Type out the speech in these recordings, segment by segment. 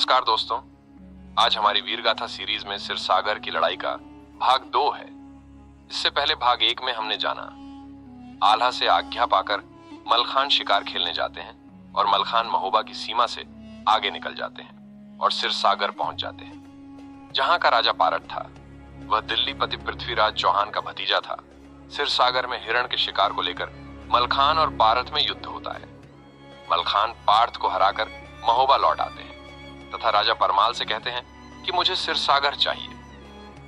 नमस्कार दोस्तों, आज हमारी वीरगाथा सीरीज में सिरसागर की लड़ाई का भाग 2 है। इससे पहले भाग 1 में हमने जाना आल्हा से आज्ञा पाकर मलखान शिकार खेलने जाते हैं और मलखान महोबा की सीमा से आगे निकल जाते हैं और सिरसागर पहुंच जाते हैं। जहां का राजा पारठ था वह दिल्लीपति पृथ्वीराज चौहान का भतीजा था। सिरसागर में हिरण के शिकार को लेकर मलखान और पारठ में युद्ध होता है। मलखान पार्थ को हराकर महोबा लौट आते हैं तथा राजा परमाल से कहते हैं कि मुझे सिरसागर चाहिए,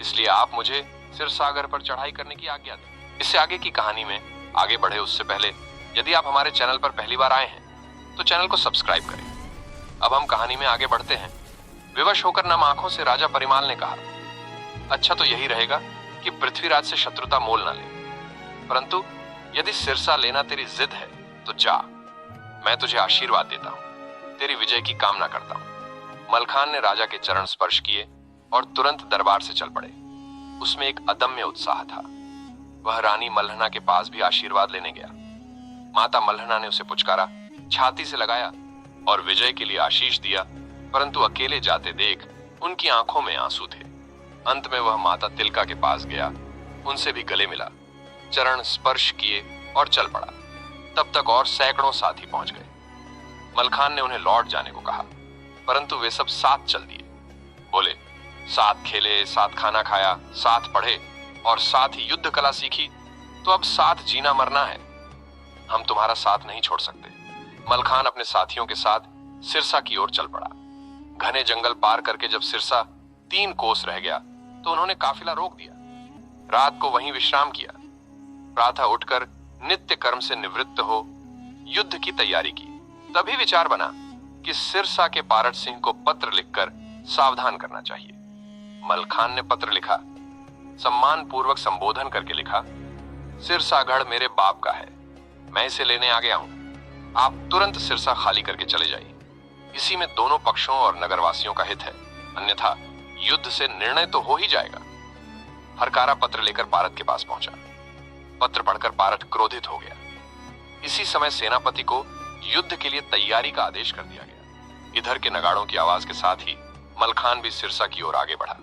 इसलिए आप मुझे सिरसागर पर चढ़ाई करने की आज्ञा दें। इससे आगे की कहानी में आगे बढ़े उससे पहले यदि आप हमारे चैनल पर पहली बार आए हैं तो चैनल को सब्सक्राइब करें। अब हम कहानी में आगे बढ़ते हैं। विवश होकर नम आंखों से राजा परिमाल ने कहा, अच्छा तो यही रहेगा कि पृथ्वीराज से शत्रुता मोल ना ले, परंतु यदि सिरसा लेना तेरी जिद है तो जा, मैं तुझे आशीर्वाद देता हूं, तेरी विजय की कामना करता हूं। मलखान ने राजा के चरण स्पर्श किए और तुरंत दरबार से चल पड़े। उसमें एक अदम्य उत्साह था। वह रानी मल्हना के पास भी आशीर्वाद लेने गया। माता मल्हना ने उसे पुचकारा, छाती से लगाया और विजय के लिए आशीष दिया, परंतु अकेले जाते देख उनकी आंखों में आंसू थे। अंत में वह माता तिलका के पास गया, उनसे भी गले मिला, चरण स्पर्श किए और चल पड़ा। तब तक और सैकड़ों साथी पहुंच गए। मलखान ने उन्हें लौट जाने को कहा, परंतु वे सब साथ चल दिए। बोले, साथ खेले, साथ खाना खाया, साथ पढ़े और साथ ही युद्ध कला सीखी, तो अब साथ जीना मरना है। हम तुम्हारा साथ नहीं छोड़ सकते। मलखान अपने साथियों के साथ सिरसा की ओर चल पड़ा। घने जंगल पार करके जब सिरसा 3 कोस रह गया तो उन्होंने काफिला रोक दिया। रात को वहीं विश्राम किया। प्रातः उठकर नित्य कर्म से निवृत्त हो युद्ध की तैयारी की। तभी विचार बना कि सिरसा के पारठ सिंह को पत्र लिखकर सावधान करना चाहिए। मलखान ने पत्र लिखा, सम्मान पूर्वक संबोधन करके लिखा, सिरसागढ़ मेरे बाप का है, मैं इसे लेने आ गया हूं, आप तुरंत सिरसा खाली करके चले जाइए। इसी में दोनों पक्षों और नगरवासियों का हित है, अन्यथा युद्ध से निर्णय तो हो ही जाएगा। हरकारा पत्र लेकर पारठ के पास पहुंचा। पत्र पढ़कर पारठ क्रोधित हो गया। इसी समय सेनापति को युद्ध के लिए तैयारी का आदेश कर दिया गया। इधर के नगाड़ों की आवाज के साथ ही मलखान भी सिरसा की ओर आगे बढ़ा।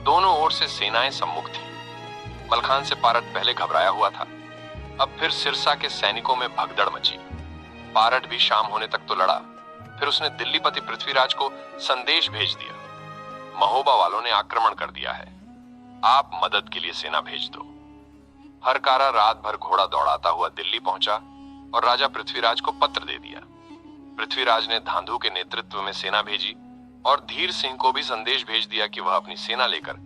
दोनों ओर से सेनाएं सम्मुख थी। मलखान से पारठ पहले घबराया हुआ था, अब फिर सिरसा के सैनिकों में भगदड़ मची। पारठ भी शाम होने तक तो लड़ा, फिर उसने दिल्लीपति पृथ्वीराज को संदेश भेज दिया, महोबा वालों ने आक्रमण कर दिया है, आप मदद के लिए सेना भेज दो। हरकारा रात भर घोड़ा दौड़ाता हुआ दिल्ली पहुंचा और राजा पृथ्वीराज को पत्र दे दिया। पृथ्वीराज ने धांधु के नेतृत्व में सेना भेजी और धीर सिंह को भी संदेश भेज दिया कि वह अपनी सेना लेकर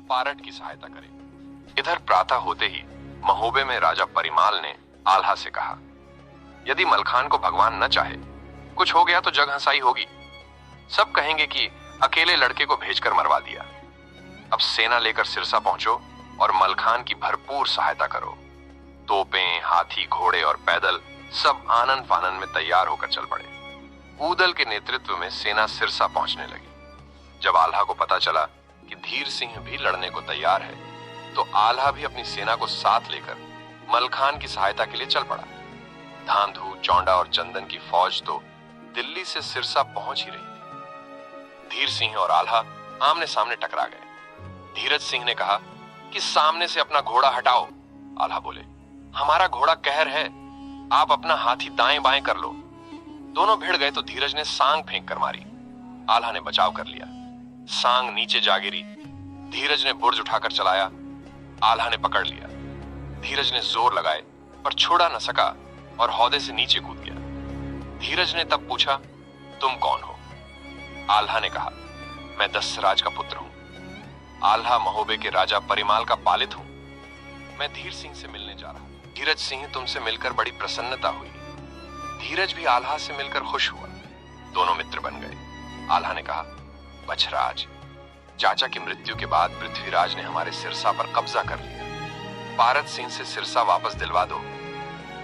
पारठ की सहायता करे। इधर प्रातः होते ही महोबे में राजा परिमाल ने आल्हा से कहा, यदि मलखान को भगवान न चाहे, कुछ हो गया तो जग हंसाई होगी। सब कहेंगे कि अकेले लड़के को भेजकर मरवा दिया। अब सेना लेकर सिरसा पहुंचो और मलखान की भरपूर सहायता करो। तोपें, हाथी, घोड़े और पैदल सब आनन फानन में तैयार होकर चल पड़े। ऊदल के नेतृत्व में सेना सिरसा पहुंचने लगी। जब आल्हा को पता चला कि धीर सिंह भी लड़ने को तैयार है, तो आल्हा भी अपनी सेना को साथ लेकर मलखान की सहायता के लिए चल पड़ा। धांधु, चौंडा और चंदन की फौज तो दिल्ली से सिरसा पहुंच ही रही थी। धीर सिंह और आल्हा आमने सामने टकरा गए। धीरज सिंह ने कहा कि सामने से अपना घोड़ा हटाओ। आल्हा बोले, हमारा घोड़ा कहर है, आप अपना हाथी दाएं बाएं कर लो। दोनों भिड़ गए तो धीरज ने सांग फेंक कर मारी। आल्हा ने बचाव कर लिया। सांग नीचे जा गिरी। धीरज ने बुर्ज उठाकर चलाया। आल्हा ने पकड़ लिया। धीरज ने जोर लगाए पर छोड़ा न सका और हौदे से नीचे कूद गया। धीरज ने तब पूछा, तुम कौन हो? आल्हा ने कहा, मैं दसराज का पुत्र हूं। आल्हा महोबे के राजा परिमाल का पालित हूं। मैं धीर सिंह से मिलने जा रहा हूं। धीरज सिंह, तुमसे मिलकर बड़ी प्रसन्नता हुई। धीरज भी आल्हा से मिलकर खुश हुआ। दोनों मित्र बन गए। आल्हा ने कहा, बछराज, चाचा की मृत्यु के बाद पृथ्वीराज ने हमारे सिरसा पर कब्जा कर लिया। पारठ सिंह से सिरसा वापस दिलवा दो।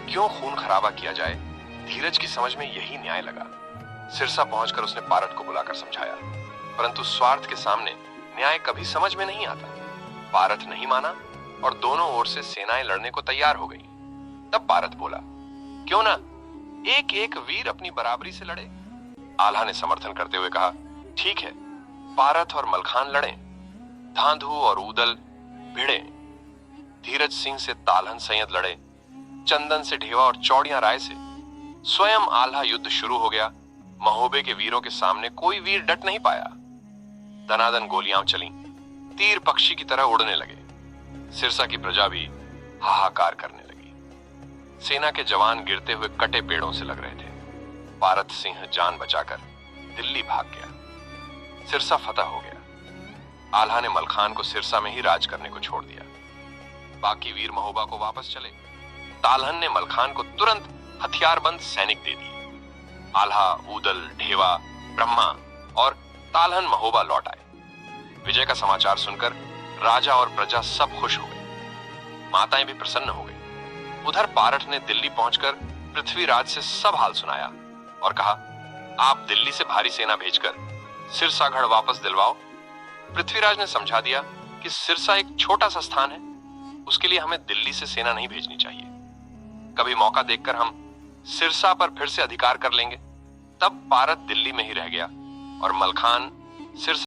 क्यों खून खराबा किया जाए? धीरज की समझ में यही न्याय लगा। सिरसा पहुंचकर उसने पारठ को बुलाकर समझाया, परंतु स्वार्थ के सामने न्याय कभी समझ में नहीं आता। पारठ नहीं माना और दोनों ओर से सेनाएं लड़ने को तैयार हो गई। तब पारठ बोला, क्यों ना एक एक वीर अपनी बराबरी से लड़े। आल्हा ने समर्थन करते हुए कहा, ठीक है, पारथ और मलखान लड़े, धांधु और ऊदल भिड़े, धीरज सिंह से तालहन सैयद लड़े, चंदन से ढेवा और चौड़िया राय से। स्वयं आल्हा युद्ध शुरू हो गया। महोबे के वीरों के सामने कोई वीर डट नहीं पाया। दनादन गोलियां चलीं, तीर पक्षी की तरह उड़ने लगे। सिरसा की प्रजा भी हाहाकार करने लगी। सेना के जवान गिरते हुए कटे पेड़ों से लग रहे थे। पारथ सिंह जान बचाकर दिल्ली भाग गया। सिरसा फतह हो गया। आल्हा ने मलखान को सिरसा में ही राज करने को छोड़ दिया। बाकी वीर महोबा को वापस चले। तालहन ने मलखान को तुरंत हथियारबंद सैनिक दे दिए। आल्हा, ऊदल, ढेवा, ब्रह्मा और तालहन महोबा लौट आए। विजय का समाचार सुनकर राजा और प्रजा सब खुश हो गए। माताएं भी प्रसन्न हो गई। उधर पारठ ने दिल्ली पहुंचकर पृथ्वीराज से सब हाल सुनाया और कहा, आप दिल्ली से भारी सेना भेजकर सिरसागढ़ वापस दिलवाओ। पृथ्वीराज ने समझा दिया कि सिरसा एक छोटा सा स्थान है, उसके लिए हमें दिल्ली से सेना नहीं भेजनी चाहिए। कभी मौका देखकर हम सिरसा पर फिर से अधिकार कर लेंगे। तब पारथ दिल्ली में ही रह गया और मलखान सिरसा